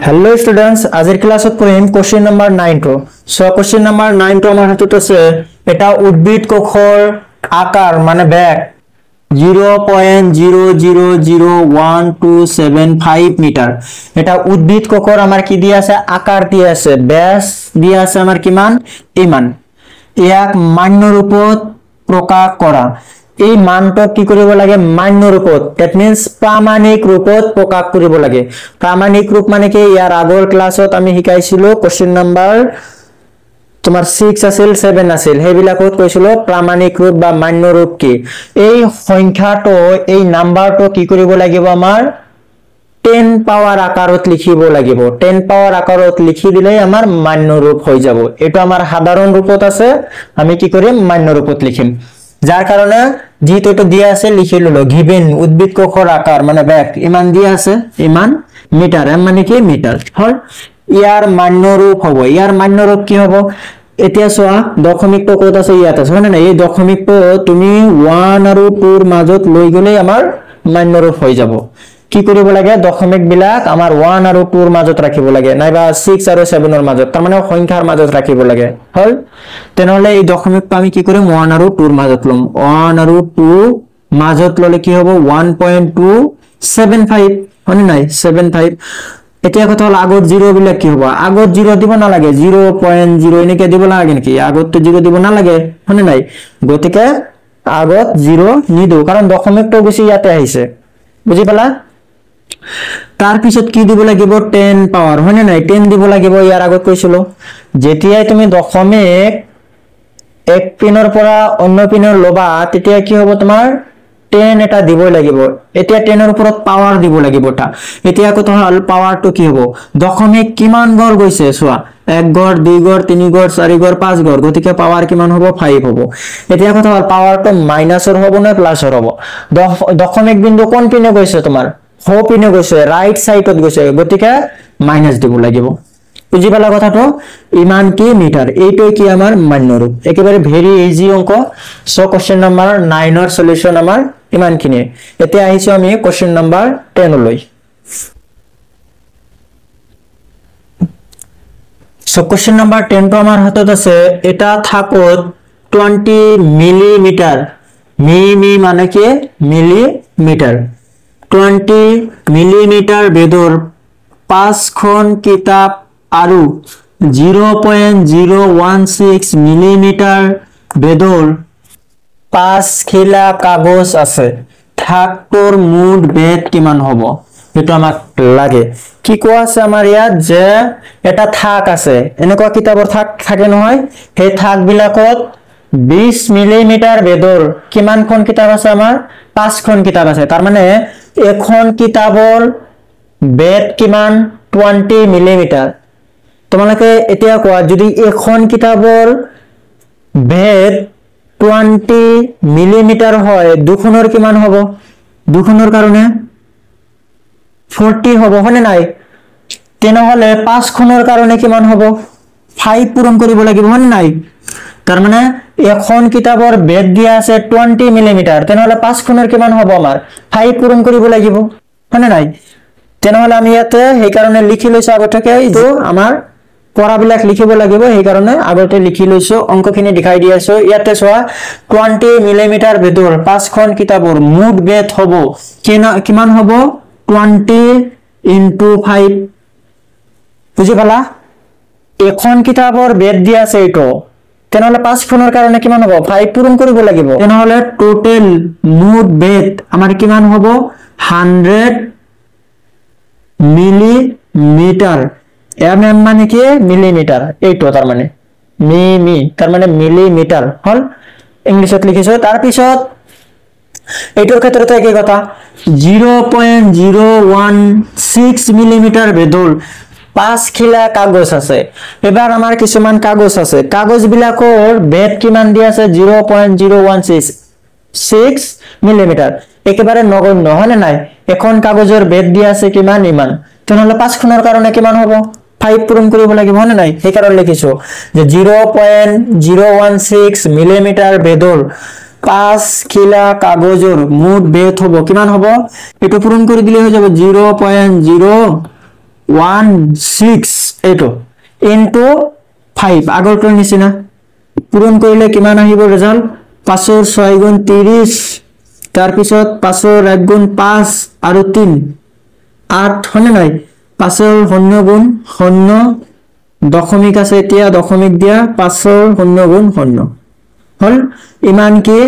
hello students आजर क्लासत पढ़िम question number 9 two so question number 9 two आमार हातत আছে এটা উদ্ভিদ কোষৰ আকাৰ মানে ব্যাস 0.000125 মিটাৰ এটা উদ্ভিদ কোষৰ আমাৰ কি দিয়া আছে আকাৰ দিয়া আছে ব্যাস দিয়া আছে আমাৰ কিমান ইমান ইয়াক মান্য ৰূপত প্ৰকাশ কৰা এই মানটো কি কৰিব লাগে মান্য ৰূপত দ্যাট মিন্স প্ৰামাণিক ৰূপত প্ৰকাশ কৰিব লাগে প্ৰামাণিক ৰূপ মানে কি ইয়াৰ আগৰ ক্লাছত আমি শিকাইছিলো কোশ্চেন নাম্বাৰ তোমাৰ 6 আছিল 7 আছিল হেবিলাকত কৈছিলো প্ৰামাণিক ৰূপ বা মান্য ৰূপ কি এই সংখ্যাটো এই নাম্বাৰটো কি কৰিব লাগিব আমাৰ 10 পাৱাৰ আকাৰত লিখিব লাগিব 10 পাৱাৰ আকাৰত লিখি দিলে আমাৰ মান্য ৰূপ হৈ যাব এটো আমাৰ সাধাৰণ ৰূপত আছে আমি কি কৰিম মান্য ৰূপত লিখিম যাৰ কাৰণে যেহেতু এটা দিয়া আছে লিখে ললো গিভেন উদ্ভিদ কোষৰ আকাৰ মানে ব্যাস ইমান দিয়া আছে ইমান মিটার এম মানে কি মিটার হল ইয়ার মান্য রূপ হবে ইয়ার মান্য রূপ কি হবে এতিয়া সোয়া দশমিকটো কত আছে ইয়াত আছে মানে না এই দশমিকটো তুমি 1 আৰু 2 ৰ মাজত লৈ গলে আমাৰ মান্য ৰূপ হৈ যাব কি কৰিব লাগে দশমিক বিলাক আমাৰ 1 আৰু 2 ৰ মাজত ৰাখিব লাগে নাইবা 6 আৰু 7 ৰ মাজত তাৰ মানে সংখ্যাৰ মাজত ৰাখিব লাগে হল তেনেহলে এই দশমিকটো আমি কি কৰিম 1 আৰু 2 ৰ মাজত লম 1 আৰু 2 মাজত ললে কি হ'ব 1.275 হয়নে নাই 75 এতিয়া কথা হল আগত 0 বিলাক কি হ'ব আগত 0 দিব না লাগে 0.0 এনেকে দিব লাগে নেকি আগত তো 0 দিব না লাগে হয়নে নাই গতিকে আগত 0 নিদো কাৰণ দশমিকটো গুছি ইয়াতে আহিছে বুজি পালা তার পিছত কি দিব লাগিব 10 পাওয়ার হয়নে নাই 10 দিব লাগিব ইয়ার আগত কৈছিলো যেতিয়াই তুমি দশমিক এক পিনৰ পৰা অন্য পিনৰ লবা তেতিয়া কি হ'ব তোমাৰ 10 এটা দিব লাগিব এতিয়া 10 ৰ ওপৰত পাওয়াৰ দিব লাগিবটা এতিয়া কথা হল পাওয়াৰটো কি হ'ব দশমিক কিমান গড় গৈছে সোয়া 1 গড় 2 গড় 3 গড় 4 গড় 5 গড় গতিকে পাওয়ার কিমান হ'ব 5 হ'ব এতিয়া কথা হল পাওয়াৰটো মাইনাসৰ হ'ব না প্লাসৰ হ'ব দশমিক বিন্দু কোন পিনে গৈছে তোমাৰ হো পিনে গৈছে রাইট সাইডত গৈছে গতিকে মাইনাস দিব লাগিব বুজি পালা কথাটো ইমান কি মিটার এইটোই কি আমাৰ মান্য ৰূপ একেবাৰে ভেৰি ইজি অঙ্ক সো কোশ্চেন নাম্বাৰ 9 ৰ সলিউশন আমাৰ ইমানখিনি এতিয়া আহিছো আমি কোশ্চেন নাম্বাৰ 10 লৈ সো কোশ্চেন নাম্বাৰ 10 টো আমাৰ হাতত আছে এটা থাকত 20 মিলিমিটাৰ মি মানে কি মিলিমিটাৰ 20 মিলিমিটাৰ বেদৰ 5 খন কিতাপ আৰু 0.016 মিলিমিটাৰ বেদৰ 5 খিলা কাগজ আছে থাকটোৰ মুঠ বেদ কিমান হ'ব এটো আমাক লাগে কি কোৱা আছে আমাৰ ইয়াত যে এটা থাক আছে এনেকুৱা কিতাপৰ থাক থাকে নহয় সেই থাক বিলাকত 20 মিলিমিটাৰ বেদৰ কিমান খন কিতাপ আছে আমাৰ 5 খন কিতাপ আছে তাৰ মানে এখন কিতাপৰ বেদ কিমান 20 মিলিমিটাৰ তোমালোকে এতিয়া কোৱা যদি এখন কিতাপৰ বেদ 20 মিলিমিটাৰ হয় দুখনৰ কিমান হ'ব দুখনৰ কাৰণে 40 হ'ব হনে নাই তেনেহলে 5 খনৰ কাৰণে কিমান হ'ব 5 পূৰণ কৰিব লাগিব হনে নাই তাৰ মানে এখন কিতাপৰ বেদ দিয়া আছে 20 মিলিমিটাৰ তেনেহলে 5 খনৰ কিমান হ'ব আমাৰ 5 পূৰণ কৰিব লাগিব হনে নাই তেনেহলে আমি ইয়াতে সেই কাৰণে লিখি লৈছো আগতেকে এইটো আমাৰ পঢ়াবিলাক লিখিব লাগিব সেই কাৰণে আগতে লিখি লৈছো অঙ্কখিনি দেখাই দি আছো ইয়াতে চোৱা 20 মিলিমিটাৰ বেদৰ 5 খন কিতাপৰ মুঠ বেদ হ'ব কিমান হ'ব 20 into 5 বুজি পালা এখন কিতাপৰ বেদ দিয়া আছে এইটো তেনেহলে 5 খনৰ কাৰণে কিমান হ'ব 5 পূৰণ কৰিব লাগিব তেনেহলে টোটাল মুঠ বেদ আমাৰ কিমান হ'ব 100 মিলিমিটাৰ এম মানে কি মিলিমিটাৰ এইটো তাৰ মানে মি তাৰ মানে মিলিমিটাৰ হল ইংলিশত লিখিছো তাৰ পিছত এইটোৰ ক্ষেত্ৰতে কি কথা 0.016 মিলিমিটাৰ বেদৰ 5 খিলা কাগজ আছে এবাৰ আমাৰ কিছুমান কাগজ আছে কাগজ বিলাকৰ বেদ কিমান দিয়া আছে 0.016 মিলিমিটাৰ একেবাৰে নগণ্য হয়নে নাই এখন কাগজৰ বেদ দিয়া আছে কিমান ইমান তেনেহলে 5 খনৰ কাৰণে কিমান হ'ব 5 পূৰণ কৰিব লাগিব হয়নে নাই সেই কাৰণে লিখিছো যে 0.016 মিলিমিটাৰ বেদৰ 5 খিলা কাগজৰ মুঠ বেট হ'ব কিমান হ'ব এটো পূৰণ কৰি দিলে হৈ যাব 0.016 এটো ইনটু 5 আগৰটোৰ নিচিনা পূৰণ কৰিলে কিমান আহিব ৰিজাল্ট 5 ৰ 6 গুণ 30 তাৰ পিছত 5 ৰ 1 গুণ 5 আৰু 3 8 হনে নাই 5 ৰ 0 গুণ 0 দশমিক আছে এতিয়া দশমিক দিয়া 5 ৰ 0 গুণ 0 হল ইমান কি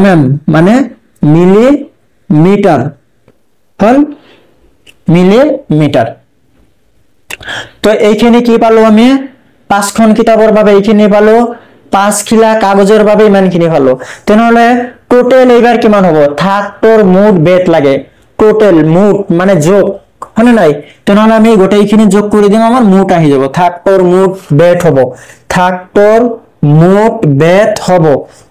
mm মানে মিলিমিটাৰ হল মিলিমিটাৰ তো এইখানে কি পালো আমি 5 খন কিতাবৰ বাবে এইখানে পালো 5 খিলা কাগজৰ বাবে ইমানখিনি পালো তেনেহলে টোটাল এইবাৰ কিমান হ'ব থাকটোৰ মুঠ বেট লাগে টোটাল মুঠ মানে যোগ হনে নাই তেনেহলে আমি গোটেইখিনি যোগ কৰি দিম আমাৰ মুঠ আহি যাব থাকটোৰ মুঠ বেট হ'ব থাকটোৰ মুঠ বেট হ'ব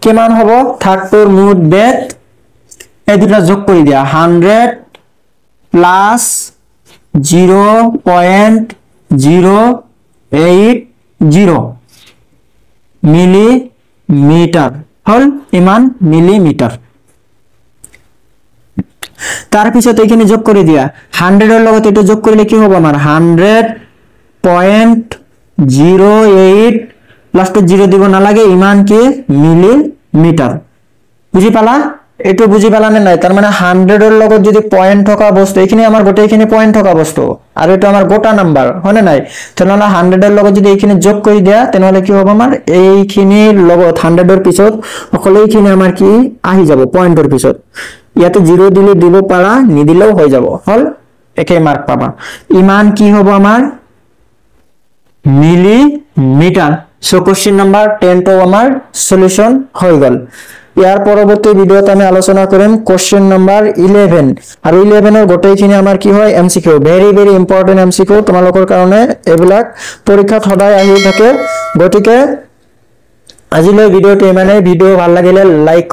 কিমান হ'ব থাকটোৰ মুঠ বেট এই দুটা যোগ কৰি দিয়া 100 প্লাস 0.080 মিলিমিটাৰ হল ইমান মিলিমিটাৰ তাৰ পিছত এইখিনি যোগ কৰি দিয়া 100 এৰ লগত এটা যোগ কৰিলে কি হ'ব আমাৰ 100.08 লাস্ট 0 দিব না লাগে ইমান কি মিলিমিটার বুঝি পালা এটো বুঝি পালা নে নাই তার মানে 100 এর লগত যদি পয়েন্ট থকা বস্তু এখানে আমার গোটেইখিনি পয়েন্ট থকা বস্তু আর এটা আমার গোটা নাম্বার হনে নাই তেনহলে 100 এর লগত যদি এইখিনি যোগ কৰি দিয়া তেনহলে কি হ'ব আমাৰ এইখিনি লগত 100 এৰ পিছত অকল এইখিনি আমাৰ কি আহি যাব পয়েন্টৰ পিছত ইয়াতে 0 দিলে দিব পাৰা নিদিলেও হৈ যাব হল একে মাৰ্ক পাবা ইমান কি হ'ব আমাৰ মিলিমিটাৰ সো কোশ্চেন নাম্বাৰ 10 তো আমাৰ সলিউশন হৈ গল ইয়াৰ পৰৱৰ্তী ভিডিওত আমি আলোচনা কৰিম কোশ্চেন নাম্বাৰ 11 আৰু 11 এৰ গোটেইখিনি আমাৰ কি হয় MCQ very very important MCQ তোমালোকৰ কাৰণে এবিলাক পৰীক্ষাত সদায় আহি থাকে গতিকে আজিলৈ ভিডিওটো ইমানেই ভিডিও ভাল লাগিলে লাইক